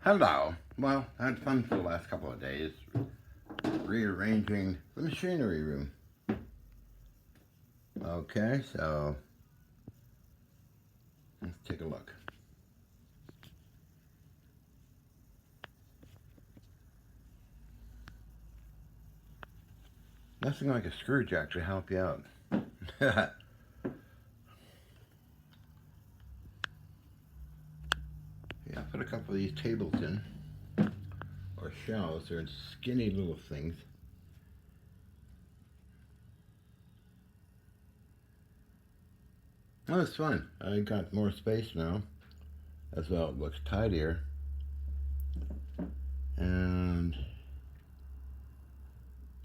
Hello. Well, I had fun for the last couple of days rearranging the machinery room. Okay, so let's take a look. Nothing like a screw jack to help you out. Yeah, I put a couple of these tables in, or shelves. They're skinny little things. Oh, it's fun. I got more space now. As well, it looks tidier. And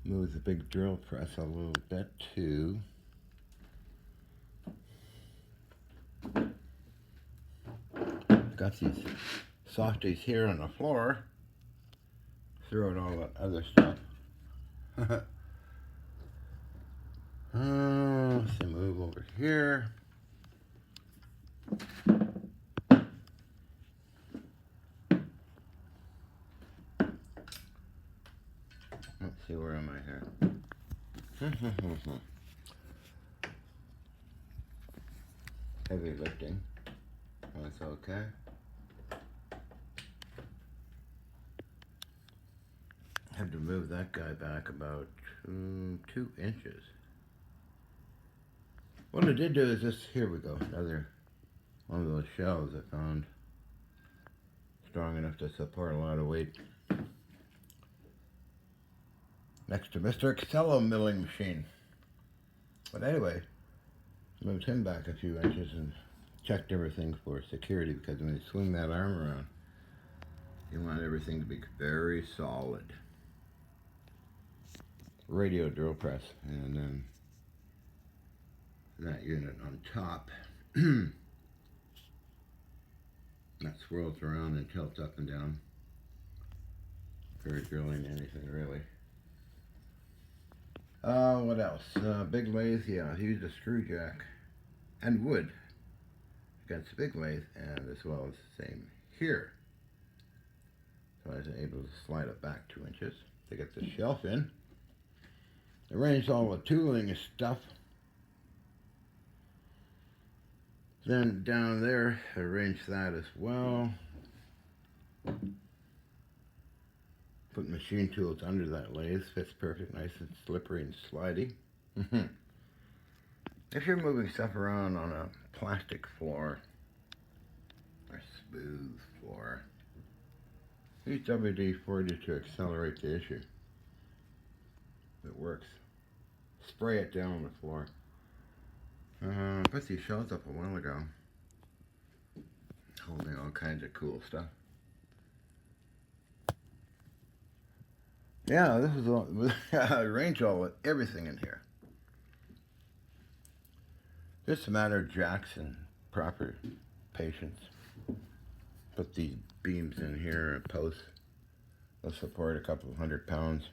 move the big drill press a little bit too. Got these softies here on the floor. Throw out all that other stuff. Let's move over here. Let's see, where am I here? Heavy lifting. That's okay. Had to move that guy back about 2 inches. What I did do is this, here we go, another one of those shelves I found strong enough to support a lot of weight. Next to Mr. Excello milling machine. But anyway, moved him back a few inches and checked everything for security, because when you swing that arm around, you want everything to be very solid. Radio drill press, and then that unit on top that swirls around and tilts up and down for drilling anything really. What else? Big lathe, yeah, I used a screw jack and wood against the big lathe, and as well as the same here. So I was able to slide it back 2 inches to get the shelf in. Arranged all the tooling and stuff. Then down there, arranged that as well. Put machine tools under that lathe. Fits perfect, nice and slippery and slidey. If you're moving stuff around on a plastic floor or smooth floor, use WD-40 to accelerate the issue. It works. Spray it down on the floor. Put these shelves up a while ago, holding all kinds of cool stuff. Yeah, this is all. I arranged everything in here. Just a matter of jacks and proper patience. Put these beams in here and posts. They'll support a couple of 100 pounds.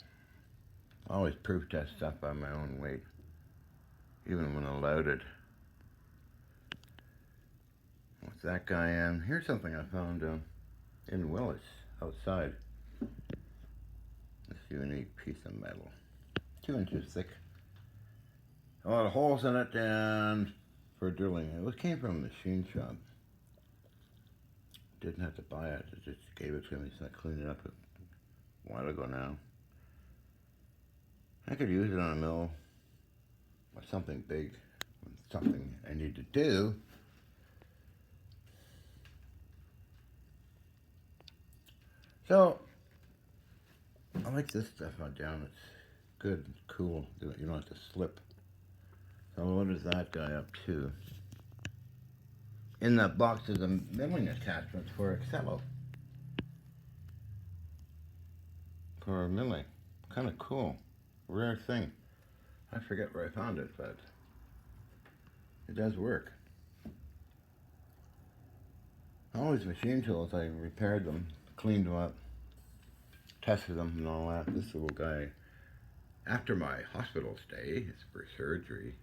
I always proof test stuff by my own weight, even when loaded. What's that guy in? Here's something I found in Willis outside. This unique piece of metal, 2 inches thick. A lot of holes in it, and for drilling. It came from a machine shop. Didn't have to buy it. It just gave it to me, so I cleaned it up a while ago now. I could use it on a mill or something big, something I need to do. So I like this stuff on down. It's good, cool. You don't have to slip. So what is that guy up to? In that box is a milling attachment for Excello. For milling. Kind of cool. Rare thing. I forget where I found it, but it does work. All these machine tools, I repaired them, cleaned them up, tested them and all that. This little guy, after my hospital stay, it's for surgery.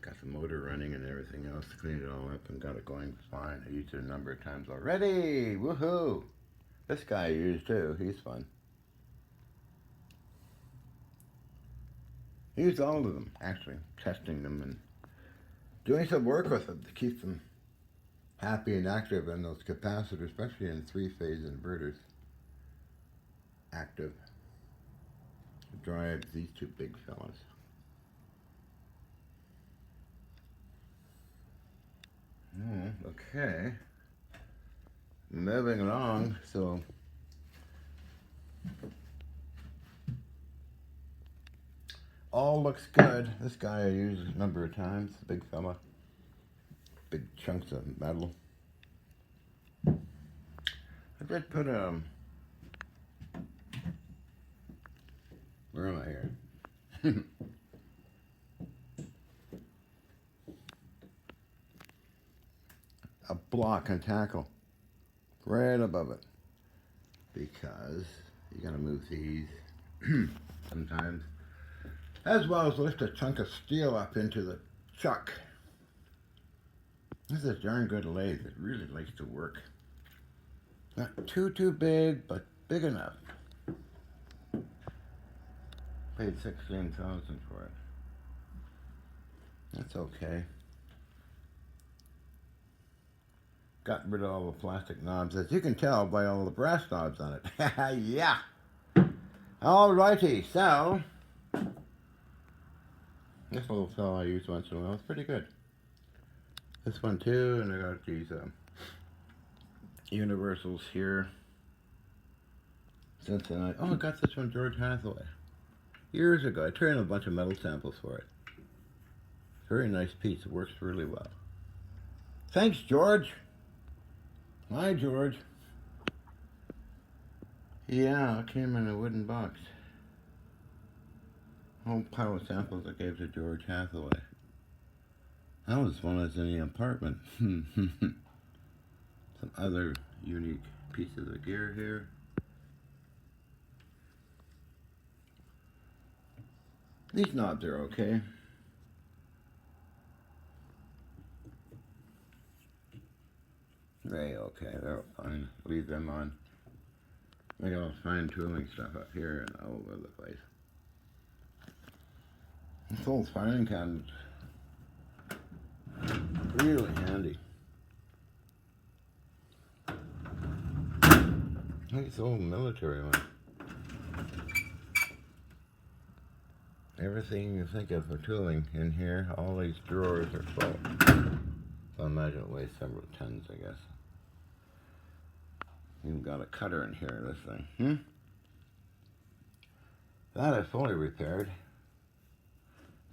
Got the motor running and everything else, cleaned it all up and got it going fine. I used it a number of times already. Woohoo! This guy I use too. He's fun. I use all of them, actually, testing them and doing some work with them to keep them happy and active, and those capacitors, especially in three-phase inverters, active. Drive these two big fellas. Okay. Moving along, so all looks good. This guy I used a number of times, big fella. Big chunks of metal. I did put where am I here? A block and tackle right above it, because you gotta move these sometimes, as well as lift a chunk of steel up into the chuck. This is a darn good lathe. It really likes to work. Not too big, but big enough. Paid $16,000 for it. That's okay. Got rid of all the plastic knobs, as you can tell by all the brass knobs on it. Yeah. Alrighty, so this little fellow I use once in a while. It's pretty good. This one too, and I got these universals here. Cincinnati. Oh, I got this from George Hathaway years ago. I turned a bunch of metal samples for it. Very nice piece. It works really well. Thanks, George. Hi, George. Yeah, it came in a wooden box. Whole pile of samples I gave to George Hathaway. That was one that's in the apartment. Some other unique pieces of gear here. These knobs are okay. They're fine. Leave them on. I got all fine tooling stuff up here and all over the place. This old filing cabinet, really handy. It's old military one. Everything you think of for tooling in here, all these drawers are full. So I imagine it weighs several tons, I guess. Even got a cutter in here, this thing. That I fully repaired.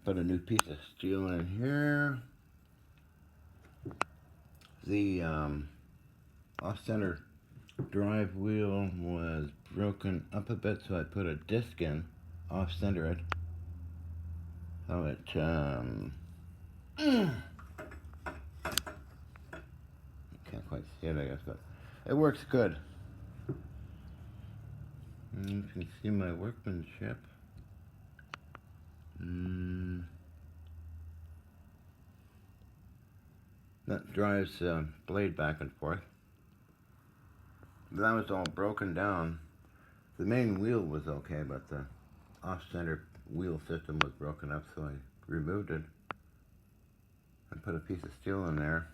Put a new piece of steel in here. The off-center drive wheel was broken up a bit, so I put a disc in, off-center it. So it, you can't quite see it, I guess, but it works good. And you can see my workmanship. That drives the blade back and forth. That was all broken down. The main wheel was okay, but the off-center wheel system was broken up, so I removed it. I put a piece of steel in there,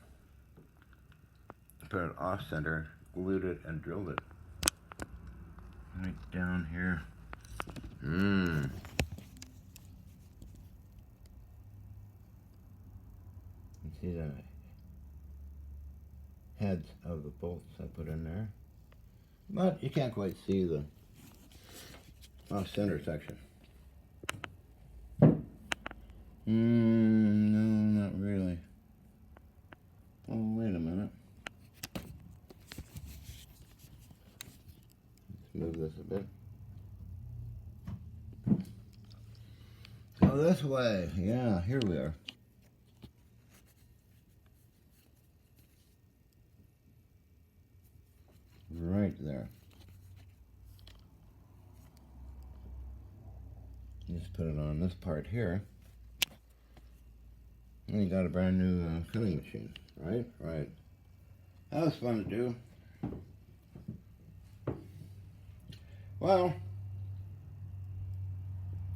put it off-center, glued it, and drilled it. Right down here. You see the heads of the bolts I put in there. But you can't quite see the off-center section. No, not really. Oh, wait a minute. Let's move this a bit. Go this way. Yeah, here we are. Right there. Just put it on this part here. And you got a brand new filling machine, right? Right. That was fun to do. Well,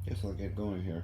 guess I'll get going here.